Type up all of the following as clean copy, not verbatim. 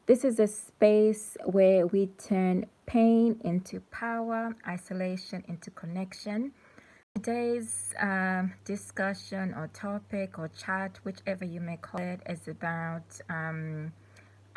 This is a space where we turn pain into power, isolation into connection. Today's discussion or topic or chat, whichever you may call it, is about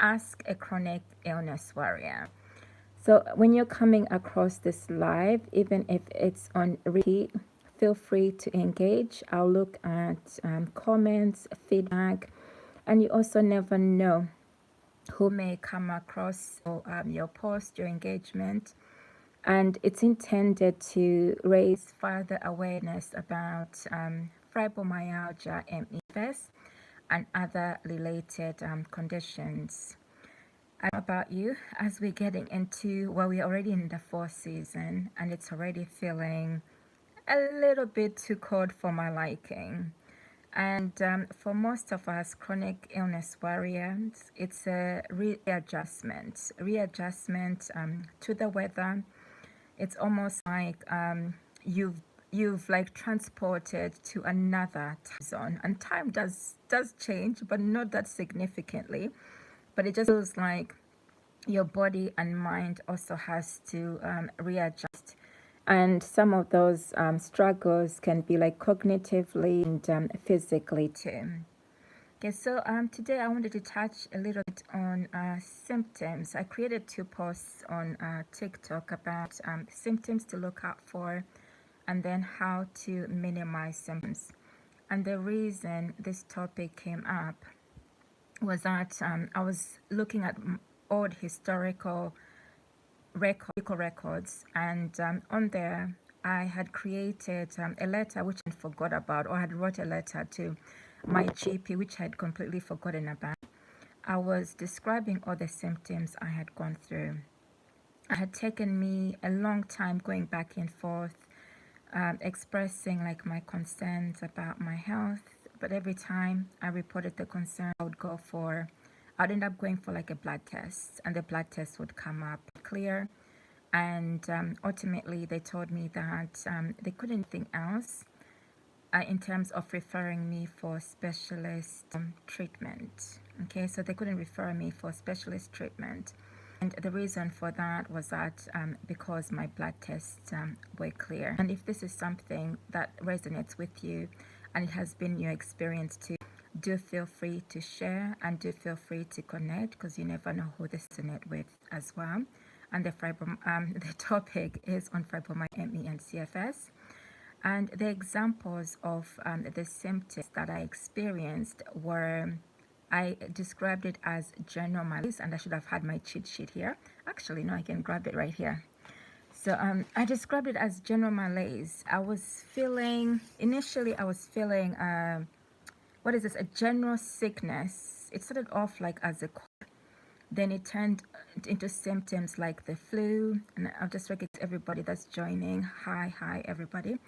Ask a Chronic Illness Warrior. So when you're coming across this live, even if it's on repeat, feel free to engage. I'll look at comments, feedback, and you also never know who may come across your post, your engagement. And it's intended to raise further awareness about fibromyalgia, ME, and other related conditions. I don't know about you, as we're getting into, well, we're already in the fourth season and it's already feeling a little bit too cold for my liking. And for most of us chronic illness warriors, it's a readjustment to the weather. It's almost like you've like transported to another time zone, and time does change, but not that significantly. But it just feels like your body and mind also has to readjust. And some of those struggles can be like cognitively and physically too. Okay, so today I wanted to touch a little bit on symptoms. I created 2 posts on TikTok about symptoms to look out for and then how to minimize symptoms. And the reason this topic came up was that I was looking at old historical records, and on there I had created a letter which I forgot about, or I had wrote a letter to my GP which I had completely forgotten about. I was describing all the symptoms I had gone through. It had taken me a long time going back and forth, expressing like my concerns about my health, but every time I reported the concern, I'd end up going for like a blood test, and the blood test would come up clear. And ultimately they told me that they couldn't think else in terms of referring me for specialist treatment. Okay, so they couldn't refer me for specialist treatment. And the reason for that was that because my blood tests were clear. And if this is something that resonates with you and it has been your experience too, do feel free to share and do feel free to connect, because you never know who this resonate with as well. And the topic is on fibromyalgia, ME, and CFS. And the examples of the symptoms that I experienced were, I described it as general malaise, and I should have had my cheat sheet here. Actually, no, I can grab it right here. So I described it as general malaise. Initially I was feeling, what is this, a general sickness. It started off like as a cold, then it turned into symptoms like the flu. And I'll just recognize everybody that's joining. Hi everybody.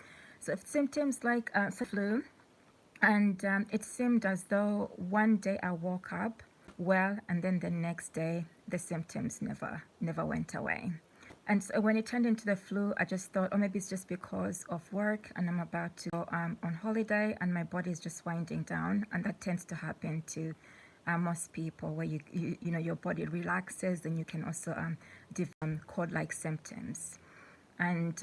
So symptoms like flu, and it seemed as though one day I woke up well, and then the next day the symptoms never went away. And so when it turned into the flu, I just thought, oh, maybe it's just because of work and I'm about to go on holiday and my body is just winding down. And that tends to happen to most people, where you know your body relaxes, and you can also develop cold-like symptoms. And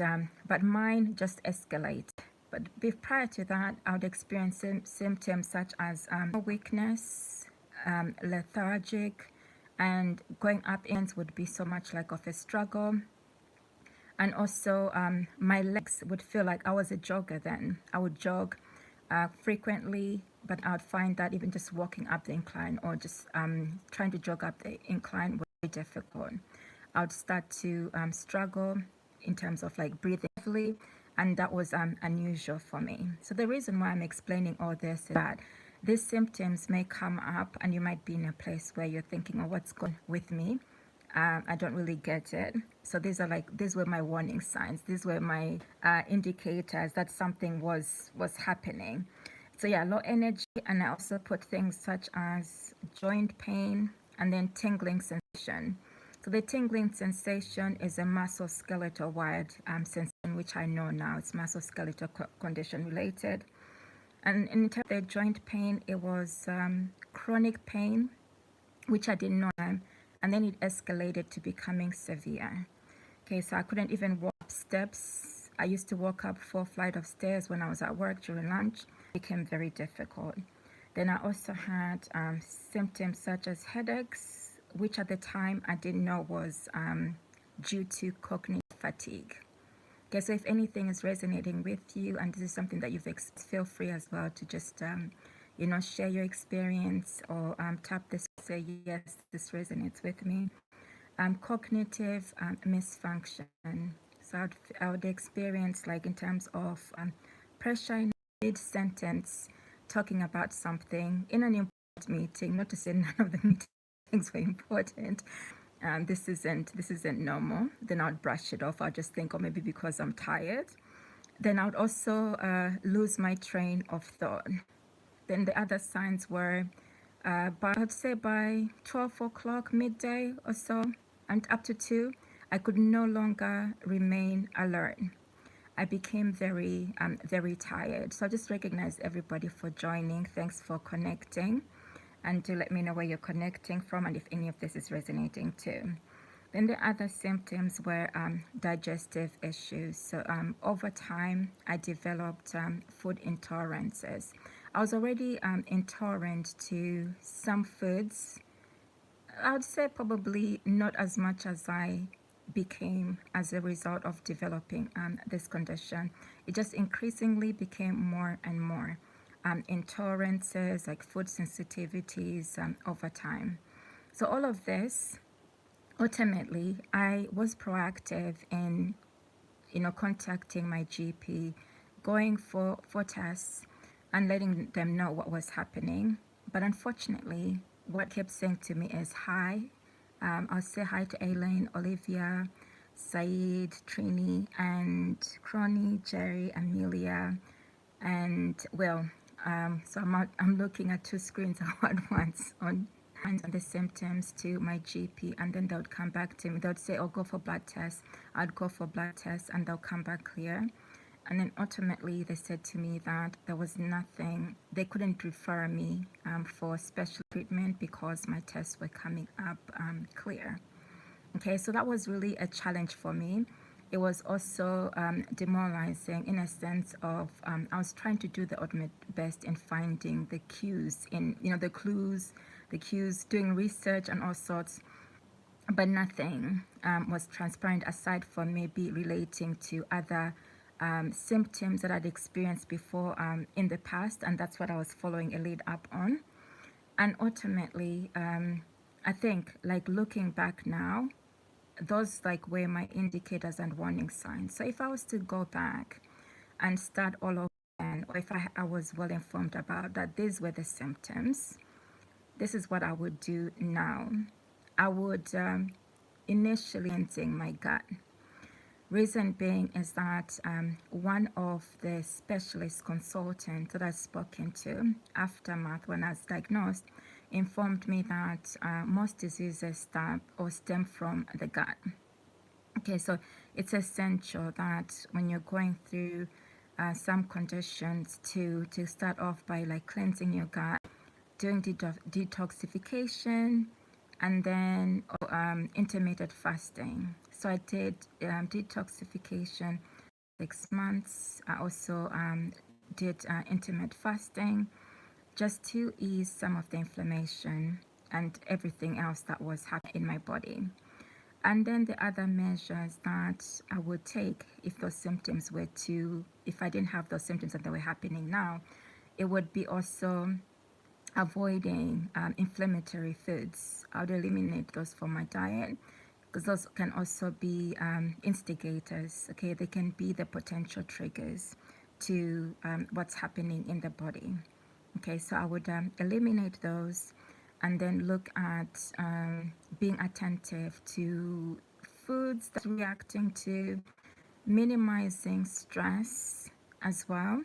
but mine just escalate. But prior to that, I would experience symptoms such as weakness, lethargic, and going up ends would be so much like of a struggle. And also my legs would feel like I was a jogger then. I would jog frequently, but I would find that even just walking up the incline or just trying to jog up the incline was very difficult. I would start to struggle in terms of like breathing heavily, and that was unusual for me. So the reason why I'm explaining all this is that these symptoms may come up and you might be in a place where you're thinking, oh, what's going on with me? I don't really get it. So these were my warning signs. These were my indicators that something was happening. So yeah, low energy, and I also put things such as joint pain and then tingling sensation. So the tingling sensation is a musculoskeletal wired sensation, which I know now it's musculoskeletal condition related. And in terms of the joint pain, it was chronic pain, which I didn't know and then it escalated to becoming severe. Okay, so I couldn't even walk up steps. I used to walk up 4 flights of stairs when I was at work during lunch. It became very difficult. Then I also had symptoms such as headaches, which at the time I didn't know was due to cognitive fatigue. Okay, so if anything is resonating with you and this is something that you've experienced, feel free as well to just, share your experience or tap this, say, yes, this resonates with me. Cognitive misfunction. So I would experience, like, in terms of pressure in mid-sentence, talking about something in an important meeting, not to say none of the meetings were important. This isn't normal. Then I'd brush it off. I'll just think, oh, maybe because I'm tired. Then I would also lose my train of thought. Then the other signs were, I'd say by 12 o'clock, midday or so, and up to 2, I could no longer remain alert. I became very tired. So I just recognize everybody for joining. Thanks for connecting. And do let me know where you're connecting from and if any of this is resonating too. Then the other symptoms were digestive issues. So over time, I developed food intolerances. I was already intolerant to some foods. I would say probably not as much as I became as a result of developing this condition. It just increasingly became more and more intolerances, like food sensitivities over time. So all of this, ultimately, I was proactive in, contacting my GP, going for tests and letting them know what was happening. But unfortunately, what kept saying to me is hi. I'll say hi to Elaine, Olivia, Saeed, Trini, and Crony, Jerry, Amelia, and well, so I'm looking at 2 screens at once on the symptoms to my GP, and then they would come back to me. They would say, oh, go for blood tests. I'd go for blood tests and they'll come back clear. And then ultimately they said to me that there was nothing, they couldn't refer me for special treatment because my tests were coming up clear. Okay, so that was really a challenge for me. It was also demoralizing in a sense of I was trying to do the ultimate best in finding the cues in, the clues, the cues, doing research and all sorts, but nothing was transparent aside from maybe relating to other symptoms that I'd experienced before in the past, and that's what I was following a lead up on. And ultimately, I think, like, looking back now, those like were my indicators and warning signs. So if I was to go back and start all over again, or if I was well informed about that these were the symptoms, this is what I would do now. I would initially cleansing my gut. Reason being is that one of the specialist consultants that I've spoken to aftermath when I was diagnosed informed me that most diseases stem from the gut. Okay, so it's essential that when you're going through some conditions to start off by like cleansing your gut, doing detoxification, and then intermittent fasting. So I did detoxification 6 months. I also did intermittent fasting just to ease some of the inflammation and everything else that was happening in my body. And then the other measures that I would take if those symptoms were if I didn't have those symptoms and they were happening now, it would be also avoiding inflammatory foods. I would eliminate those from my diet because those can also be instigators. Okay, they can be the potential triggers to what's happening in the body. Okay, so I would eliminate those and then look at being attentive to foods that I'm reacting to, minimizing stress as well,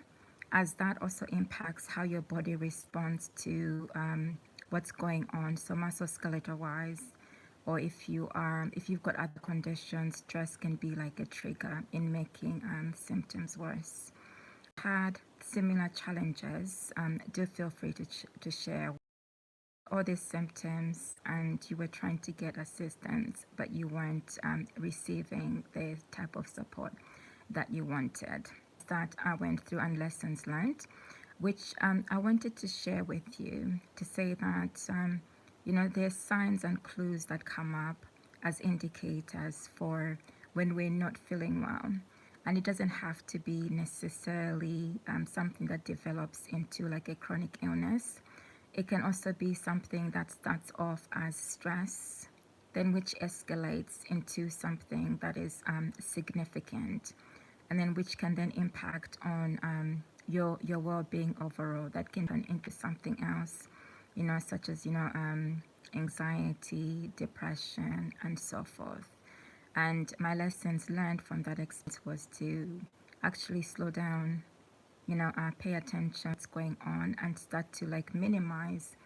as that also impacts how your body responds to what's going on. So musculoskeletal wise, or if you've got other conditions, stress can be like a trigger in making symptoms worse. Had similar challenges, do feel free to share all these symptoms and you were trying to get assistance, but you weren't receiving the type of support that you wanted. That I went through and lessons learned, which I wanted to share with you to say that, you know, there's signs and clues that come up as indicators for when we're not feeling well. And it doesn't have to be necessarily something that develops into like a chronic illness. It can also be something that starts off as stress, then which escalates into something that is significant, and then which can then impact on your well-being overall. That can turn into something else, you know, such as, you know, anxiety, depression, and so forth. And my lessons learned from that experience was to actually slow down, you know, pay attention what's going on and start to like minimize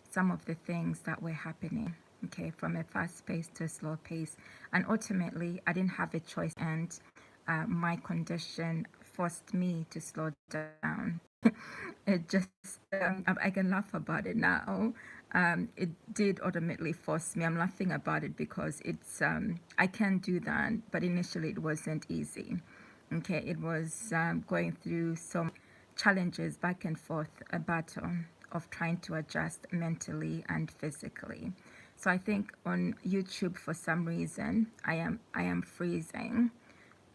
some of the things that were happening, okay, from a fast pace to a slow pace. And ultimately, I didn't have a choice, and my condition forced me to slow down. It just, I can laugh about it now. It did ultimately force me. I'm laughing about it because it's, I can do that, but initially it wasn't easy. Okay, it was going through some challenges back and forth, a battle of trying to adjust mentally and physically. So I think on YouTube, for some reason, I am freezing.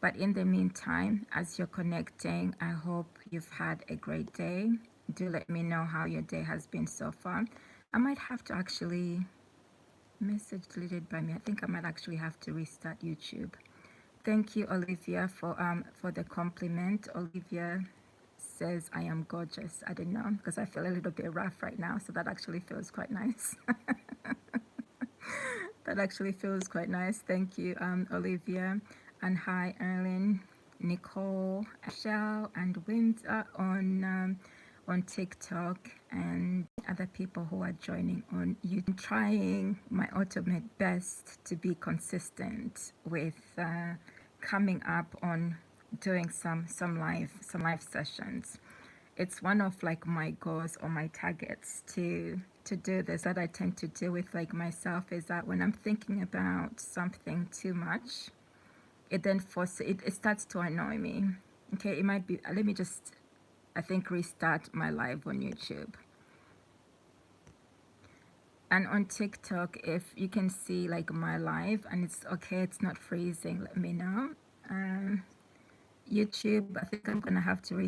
But in the meantime, as you're connecting, I hope you've had a great day. Do let me know how your day has been so far. I might have to actually, message deleted by me. I think I might actually have to restart YouTube. Thank you, Olivia, for the compliment. Olivia says I am gorgeous. I don't know, because I feel a little bit rough right now, so that actually feels quite nice. That actually feels quite nice. Thank you, Olivia. And hi, Erlyn, Nicole, Michelle, and Windsor on TikTok, and other people who are joining on YouTube. I'm trying my ultimate best to be consistent with coming up on doing some live sessions. It's one of like my goals or my targets to do this, that I tend to do with like myself, is that when I'm thinking about something too much, it then it starts to annoy me. Okay, it might be, let me just, I think, restart my live on YouTube. And on TikTok, if you can see like my live and it's okay, it's not freezing, let me know. YouTube, I think I'm gonna have to restart